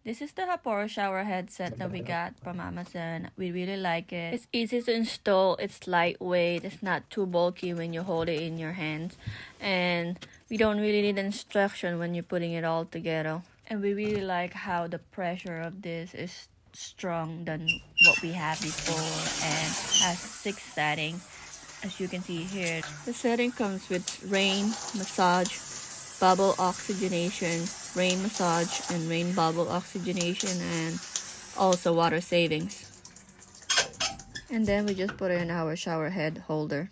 This is the Haporo shower headset that we got from Amazon. We really like it. It's easy to install, it's lightweight, it's not too bulky when you hold it in your hands. And we don't really need instruction when you're putting it all together. And we really like how the pressure of this is strong than what we had before and has 6 settings. As you can see here, the setting comes with rain, massage, bubble oxygenation, rain massage, and rain bubble oxygenation, and also water savings. And then we just put it in our shower head holder.